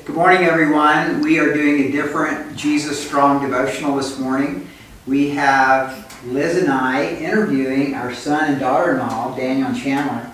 Good morning, everyone. We are doing a different Jesus Strong devotional this morning. We have Liz and I interviewing our son and daughter-in-law, Daniel and Chandler,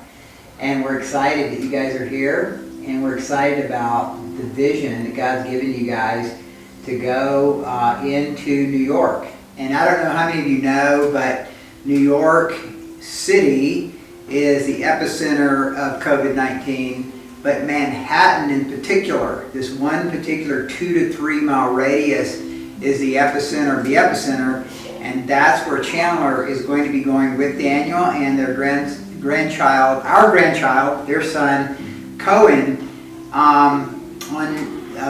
and we're excited that you guys are here, and we're excited about the vision that God's given you guys to go into New York. And I don't know how many of you know, but New York City is the epicenter of COVID-19. But Manhattan in particular, this one particular 2 to 3 mile radius is the epicenter, and that's where Chandler is going to be going with Daniel and their grandchild, their son, Cohen,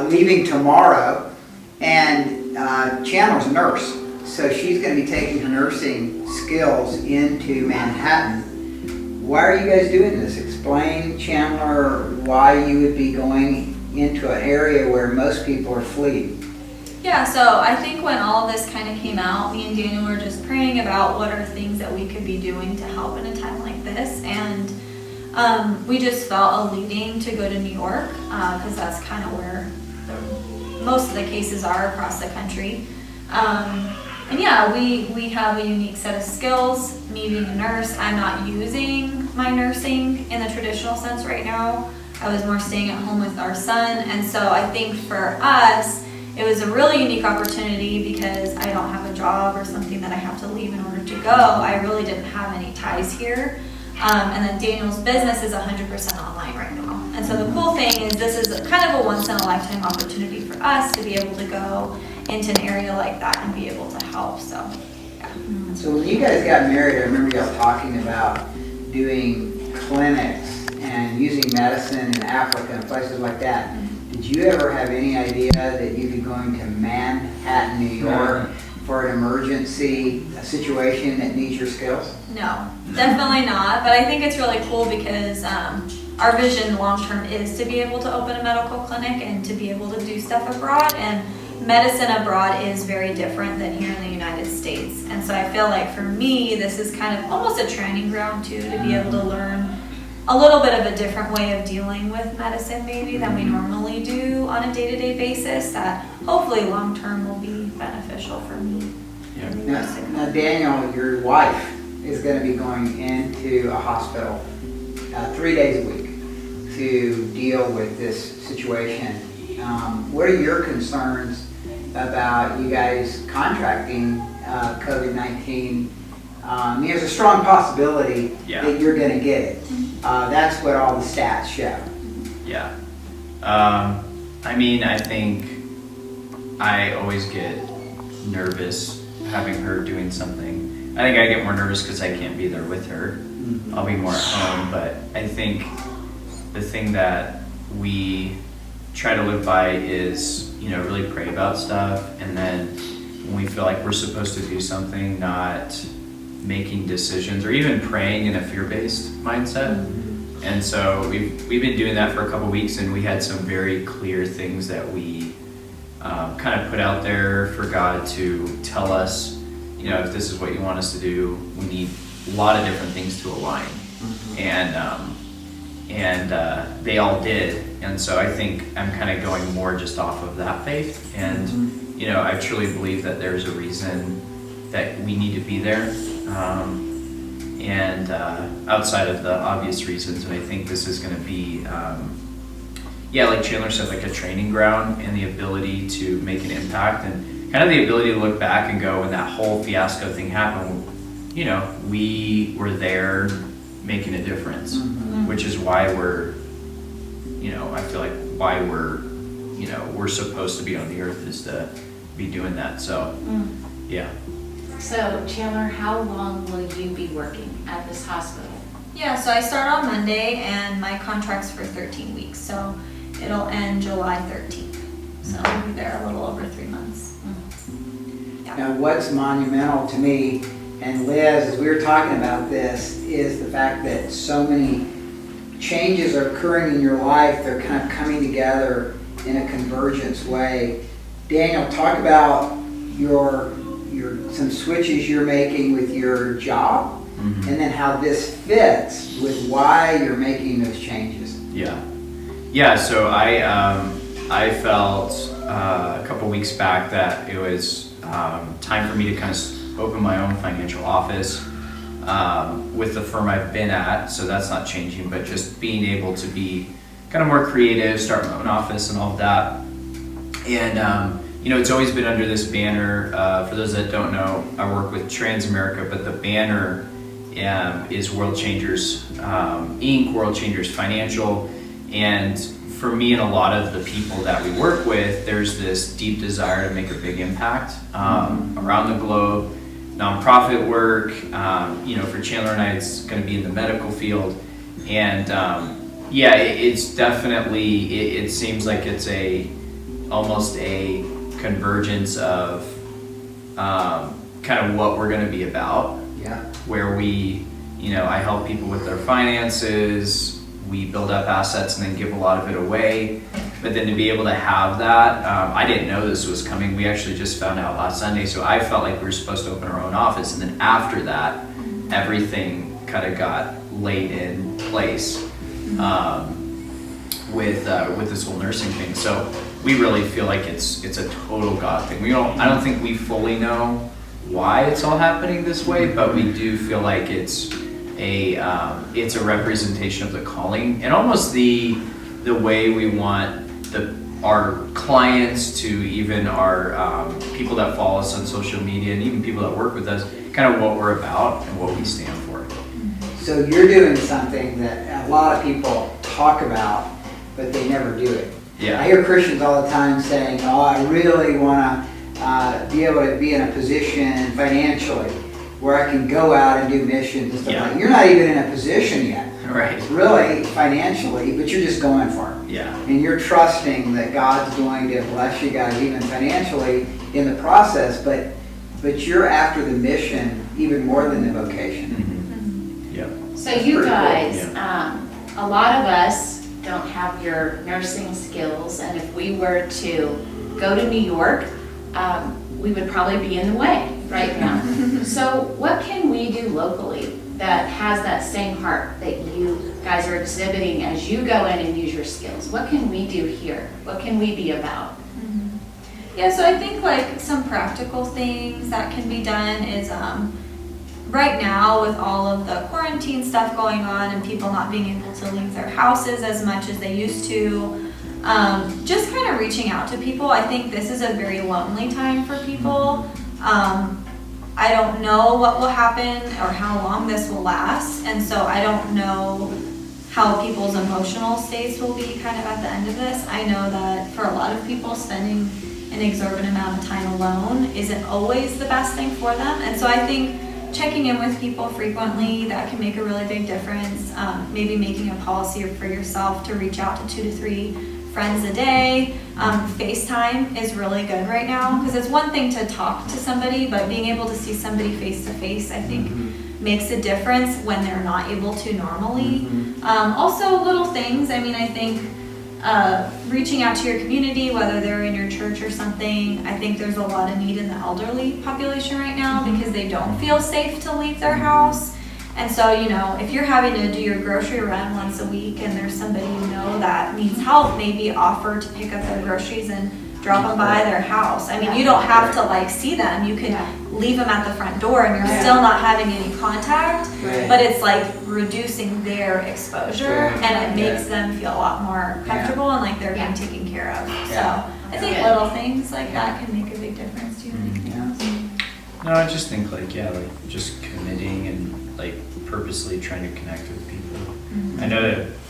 leaving tomorrow. And Chandler's a nurse, so she's going to be taking her nursing skills into Manhattan. Why are you guys doing this? Explain, Chandler, why you would be going into an area where most people are fleeing. Yeah, so I think when all of this kind of came out, me and Daniel were just praying about what are things that we could be doing to help in a time like this. And we just felt a leading to go to New York because that's kind of where most of the cases are across the country. And yeah, we have a unique set of skills. Me being a nurse, I'm not using my nursing in the traditional sense right now. I was more staying at home with our son. And so I think for us, it was a really unique opportunity because I don't have a job or something that I have to leave in order to go. I really didn't have any ties here. And then Daniel's business is 100% online right now. And so the cool thing is this is kind of a once-in-a-lifetime opportunity for us to be able to go into an area like that and be able to help. So, yeah. So when you guys got married, I remember y'all talking about doing clinics and using medicine in Africa and places like that. Did you ever have any idea that you'd be going to Manhattan, New York for an emergency situation that needs your skills? No, definitely not. But I think it's really cool because our vision long-term is to be able to open a medical clinic and to be able to do stuff abroad. And medicine abroad is very different than here in the United States. And so I feel like for me, this is kind of almost a training ground too, to be able to learn a little bit of a different way of dealing with medicine maybe than we normally do on a day-to-day basis that hopefully long-term will be beneficial for me. Yeah. Now Daniel, your wife, is going to be going into a hospital 3 days a week to deal with this situation. What are your concerns about you guys contracting COVID-19? There's a strong possibility that you're going to get it. That's what all the stats show. Yeah. I think I always get nervous having her doing something. I think I get more nervous because I can't be there with her. Mm-hmm. I'll be more at home, but I think the thing that we try to live by is, really pray about stuff, and then when we feel like we're supposed to do something, not making decisions or even praying in a fear-based mindset. Mm-hmm. And so we've been doing that for a couple weeks, and we had some very clear things that we kind of put out there for God to tell us, if this is what you want us to do, we need a lot of different things to align. Mm-hmm. And they all did. And so I think I'm kind of going more just off of that faith. And, mm-hmm. I truly believe that there's a reason that we need to be there. And outside of the obvious reasons, and I think this is going to be, like Chandler said, like a training ground and the ability to make an impact and kind of the ability to look back and go, when that whole fiasco thing happened, we were there making a difference, mm-hmm. which is why we're, I feel like why we're supposed to be on the earth is to be doing that. So, yeah. So, Chandler, how long will you be working at this hospital? Yeah, so I start on Monday, and my contract's for 13 weeks, so it'll end July 13th. So I'll be there a little over 3 months. Yeah. Now, what's monumental to me, and Liz, as we were talking about this, is the fact that so many changes are occurring in your life. They're kind of coming together in a convergence way. Daniel, talk about some switches you're making with your job, mm-hmm. and then how this fits with why you're making those changes. Yeah. So I I felt a couple weeks back that it was time for me to kind of open my own financial office with the firm I've been at, so that's not changing, but just being able to be kind of more creative, start my own office and all of that. And it's always been under this banner. For those that don't know, I work with Transamerica, but the banner is World Changers Inc., World Changers Financial. And for me and a lot of the people that we work with, there's this deep desire to make a big impact around the globe. Nonprofit work, for Chandler and I, it's going to be in the medical field. And it's definitely, it seems like it's almost a convergence of kind of what we're going to be about. Yeah. Where we, I help people with their finances, we build up assets and then give a lot of it away. But then to be able to have that, I didn't know this was coming. We actually just found out last Sunday. So I felt like we were supposed to open our own office. And then after that, everything kind of got laid in place with this whole nursing thing. So we really feel like it's a total God thing. I don't think we fully know why it's all happening this way, but we do feel like it's a representation of the calling and almost the way we want our clients to, even our people that follow us on social media and even people that work with us, kind of what we're about and what we stand for. So you're doing something that a lot of people talk about, but they never do it. Yeah. I hear Christians all the time saying, "Oh, I really want to be able to be in a position financially where I can go out and do missions and stuff like that." You're not even in a position yet, right? Really, financially, but you're just going for it. Yeah. And you're trusting that God's going to bless you guys even financially in the process, but you're after the mission even more than the vocation. Mm-hmm. Yeah. So you guys, a lot of us don't have your nursing skills, and if we were to go to New York, we would probably be in the way right now. So what can we do locally that has that same heart that you guys are exhibiting as you go in and use your skills? What can we do here? What can we be about? Yeah, so I think like some practical things that can be done is right now with all of the quarantine stuff going on and people not being able to leave their houses as much as they used to, just kind of reaching out to people. I think this is a very lonely time for people. I don't know what will happen or how long this will last, and so I don't know how people's emotional states will be kind of at the end of this. I know that for a lot of people, spending an exorbitant amount of time alone isn't always the best thing for them, and so I think checking in with people frequently, that can make a really big difference. Maybe making a policy for yourself to reach out to 2 to 3 friends a day. FaceTime is really good right now because it's one thing to talk to somebody, but being able to see somebody face to face, I think, makes a difference when they're not able to normally. Also, little things. I mean, I think reaching out to your community, whether they're in your church or something. I think there's a lot of need in the elderly population right now because they don't feel safe to leave their house. And so, if you're having to do your grocery run once a week and there's somebody that needs help, maybe offer to pick up their groceries and drop them by their house. I mean, you don't have to see them. You can leave them at the front door and you're still not having any contact, but it's reducing their exposure and it makes them feel a lot more comfortable and like they're being taken care of. So I think little things like that can make a big difference too. No, I just think just committing and purposely trying to connect with people.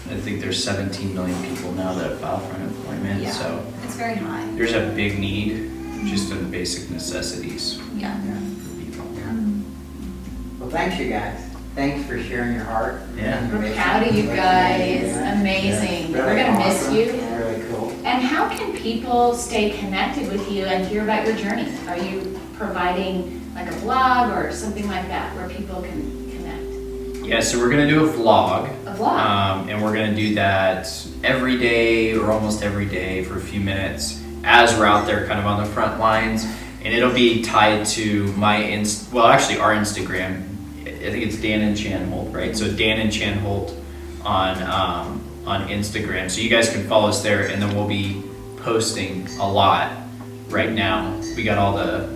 I think there's 17 million people now that file for unemployment, so it's very high. There's a big need just in basic necessities for people. Well, thanks you guys. Thanks for sharing your heart. Yeah. We're proud of you guys. Amazing. Really We're going to miss awesome. you. Really cool. And how can people stay connected with you and hear about your journey? Are you providing a blog or something like that where people can connect? Yeah, so we're going to do a vlog. A vlog? And we're going to do that every day or almost every day for a few minutes as we're out there kind of on the front lines. And it'll be tied to our Instagram. I think it's Dan and Chan Holt, right? So Dan and Chan Holt on Instagram. So you guys can follow us there, and then we'll be posting a lot right now. We got all the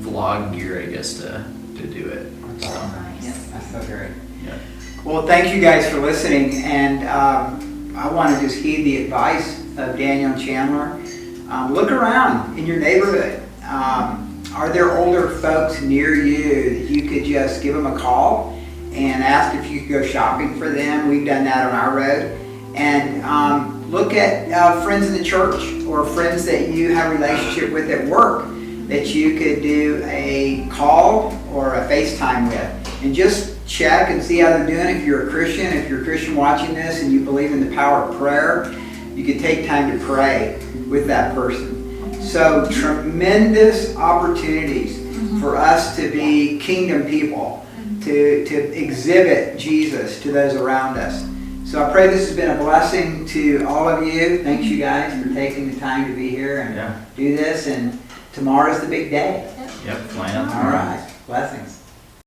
vlog gear, I guess, to do it. So, Nice. That's so great. yeah. Well, thank you guys for listening, and I want to just heed the advice of Daniel and Chandler. Look around in your neighborhood. Are there older folks near you that you could just give them a call and ask if you could go shopping for them? We've done that on our road. And look at friends in the church or friends that you have a relationship with at work that you could do a call or a FaceTime with. And just check and see how they're doing. If you're a Christian watching this and you believe in the power of prayer, you could take time to pray with that person. So tremendous opportunities for us to be kingdom people, to exhibit Jesus to those around us. So I pray this has been a blessing to all of you. Thanks you guys for taking the time to be here and do this. And tomorrow's the big day. Yep, flying out All right. Blessings.